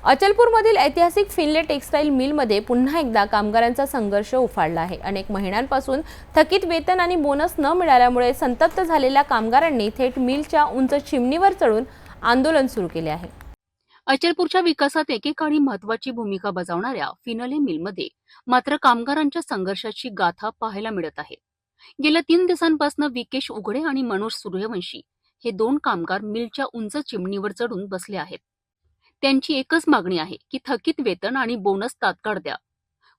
अचलपूरमधील ऐतिहासिक फिनले टेक्सटाईल मिलमध्ये पुन्हा एकदा कामगारांचा संघर्ष उफाळला आहे। अनेक महिन्यांपासून थकीत वेतन आणि बोनस न मिळाल्यामुळे संतप्त झालेल्या कामगारांनी थेट मिलच्या उंच चिमणीवर चढून आंदोलन सुरू केले आहे। अचलपूरच्या विकासात एकेकाळी महत्त्वाची भूमिका बजावणाऱ्या फिनले मिलमध्ये मात्र कामगारांच्या संघर्षाची गाथा पाहायला मिळत आहे। गेल्या 3 दिवसांपासून विकेश उघडे आणि मनोज सूर्यवंशी हे 2 कामगार मिलच्या उंच चिमणीवर चढून बसले आहेत। त्यांची एकच मागणी आहे की थकीत वेतन आणि बोनस तात्काळ द्या।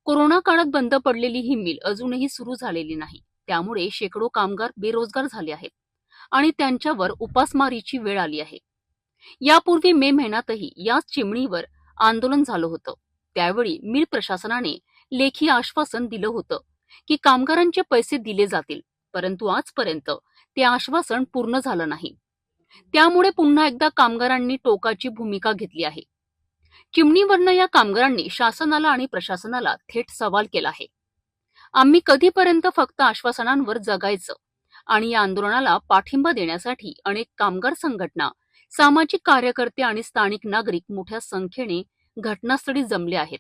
कोरोना काळात बंद पडलेली ही मिल अजूनही सुरू झालेली नाही, त्यामुळे शेकडो कामगार बेरोजगार झाले आहेत आणि त्यांच्यावर उपासमारीची वेळ आली आहे। यापूर्वी मे महिन्यातही याच चिमणीवर आंदोलन झालं होतं। त्यावेळी मिल प्रशासनाने लेखी आश्वासन दिलं होतं की कामगारांचे पैसे दिले जातील, परंतु आजपर्यंत ते आश्वासन पूर्ण झालं नाही। त्यामुळे पुन्हा एकदा कामगारांनी टोकाची भूमिका घेतली आहे। चिमणीवरनं या कामगारांनी शासनाला आणि प्रशासनाला थेट सवाल केला आहे। आम्ही कधीपर्यंत फक्त आश्वासनांवर जगायचं? आणि या आंदोलनाला पाठिंबा देण्यासाठी अनेक कामगार संघटना, सामाजिक कार्यकर्ते आणि स्थानिक नागरिक मोठ्या संख्येने घटनास्थळी जमले आहेत।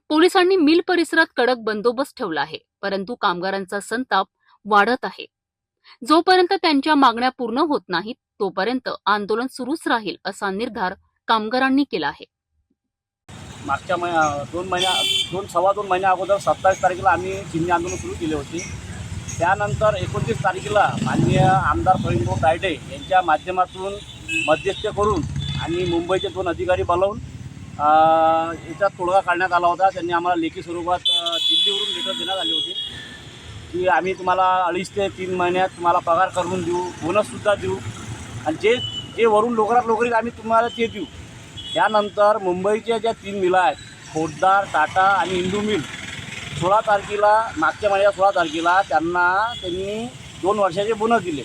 पोलिसांनी मिल परिसरात कडक बंदोबस्त ठेवला आहे, परंतु कामगारांचा संताप वाढत आहे। जोपर्यंत त्यांच्या मागण्या पूर्ण होत नाहीत तोपर्यंत आंदोलन सुरूच राहील असा निर्धार कामगारांनी केला आहे। मागच्या सव्वा दोन महिन्या अगोदर 27 तारखेला आम्ही चिमणी आंदोलन सुरू केले होते। त्यानंतर 29 तारखेला माननीय आमदार प्रवीण तायडे यांच्या माध्यमातून मध्यस्थी करून आणि मुंबईचे 2 अधिकारी बोलावून याचा तोडगा काढण्यात आला होता। त्यांनी आम्हाला लेखी स्वरूपात दिल्लीवरून लेटर देण्यात आले होते की आम्ही तुम्हाला 2.5 ते 3 महिन्यात तुम्हाला पगार करून देऊ, बोनससुद्धा देऊ आणि जे जे वरून लवकरात आम्ही तुम्हाला ते देऊ। त्यानंतर मुंबईच्या ज्या 3 मिला आहेत, खोटदार, टाटा आणि इंदू मिल, 16 तारखेला मागच्या महिन्यात 16 तारखेला त्यांनी 2 वर्षाचे बोनस दिले।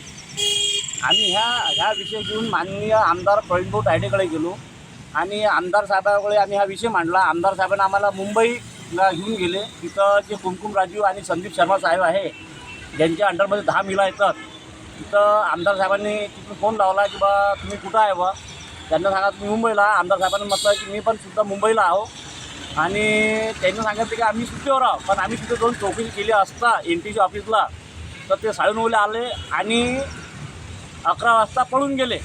आम्ही ह्या विषय घेऊन माननीय आमदार प्रवीण तायडेकडे गेलो आणि आमदार साहेबांकडे आम्ही हा विषय मांडला। आमदार साहेबांना आम्हाला मुंबईला घेऊन गेले। तिथं जे कुमकुम राजू आणि संदीप शर्मा साहेब आहे, ज्यांच्या अंडरमध्ये 10 मिला येतात, तिथं आमदार साहेबांनी तिथून फोन लावला की बा तुम्ही कुठं आहे बा? त्यांना सांगा तुम्ही मुंबईला। आमदार साहेबांनी म्हटलं की मी पण सुद्धा मुंबईला आहो आणि त्यांनी सांगितलं की आम्ही सुट्टीवर आहो। पण आम्ही तिथे जाऊन चौकशी केली असता NTC ऑफिसला, तर ते 9:30 आले आणि 11 वाजता पळून गेले।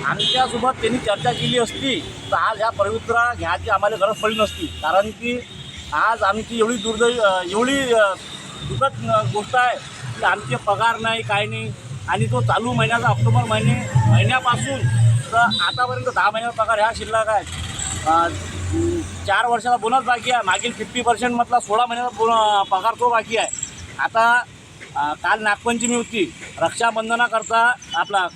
आमच्यासोबत त्यांनी चर्चा केली असती तर आज ह्या पवित्रा घ्यायची आम्हाला गरज पडली नसती, कारण की आज आमची एवढी दुःखद गोष्ट आहे की आमचे पगार नाही, काय नाही। आणि तो चालू महिन्याचा ऑक्टोबर महिन्यापासून तर आतापर्यंत 10 महिन्याचा पगार ह्या शिल्लक आहे। 4 वर्षाचा बोनस बाकी आहे, मागील 50% मधला 16 महिन्याचा पगार तो बाकी आहे। आता काल नागपंचमी होती, रक्षाबंधनाकरता आपला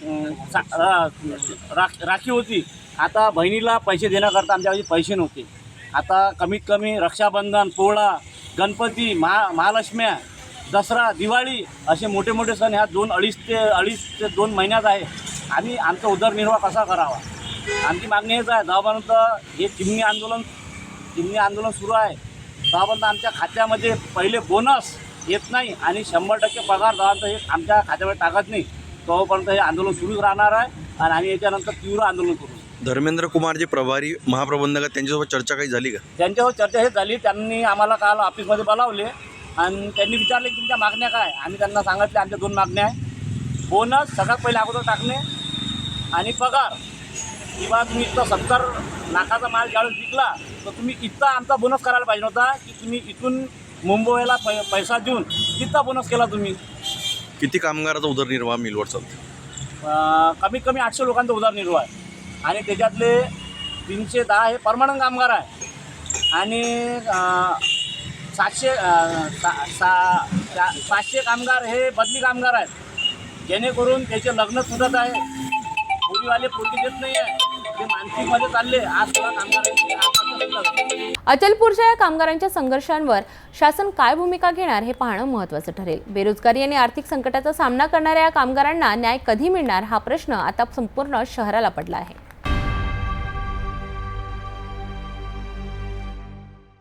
राखी होती। आता बहिणीला पैसे देण्याकरता आमच्याकडे पैसे नव्हते। आता कमीत कमी रक्षाबंधन, पोळा, गणपती, महालक्ष्म्या, दसरा, दिवाळी असे मोठे मोठे सण ह्या 2 ते 2 महिन्यात आहे। आम्ही आमचा उदरनिर्वाह कसा करावा? आमची मागणी हेच आहे, जेव्हापर्यंत हे चिमणी आंदोलन सुरू आहे तेव्हापर्यंत आमच्या खात्यामध्ये पहिले बोनस येत नाही आणि 100% पगार जेव्हापर्यंत हे आमच्या खात्यामध्ये टाकत नाही तोपर्यंत हे आंदोलन सुरूच राहणार आहे आणि आम्ही याच्यानंतर तीव्र आंदोलन करू। धर्मेंद्र कुमार जे प्रभारी महाप्रबंधक आहेत त्यांच्यासोबत चर्चा काही झाली का? त्यांच्यासोबत चर्चा हेच झाली, त्यांनी आम्हाला काल ऑफिसमध्ये बोलावले आणि त्यांनी विचारले की तुमच्या मागण्या काय? आम्ही त्यांना सांगितले आमच्या 2 मागण्या आहे, बोनस सगळ्यात पहिले अगोदर टाकणे आणि पगार। किंवा तुम्ही इथं 70 लाखाचा माल ज्यावेळेस विकला तर तुम्ही इथं आमचा बोनस करायला पाहिजे होता की तुम्ही इथून मुंबईला पैसा देऊन तिथं बोनस केला तुम्ही। किती कामगाराचा उदरनिर्वाह मिलवर चालतो? कमीत कमी 800 लोकांचा उदरनिर्वाह आहे आणि त्याच्यातले 310 हे परमनंट कामगार आहे आणि 700 कामगार हे बदली कामगार आहेत, जेणेकरून त्याचे लग्न सुटत आहे। पोरीवाले पोटी देत नाही आहे, ते मानसिकमध्ये चालले। आज कामगार अचलपूरच्या या कामगारांच्या संघर्षांवर शासन काय भूमिका घेणार हे पाहणं महत्त्वाचं ठरेल। बेरोजगारी आणि आर्थिक संकटाचा सामना करणाऱ्या या कामगारांना न्याय कधी मिळणार हा प्रश्न आता संपूर्ण शहराला पडला आहे।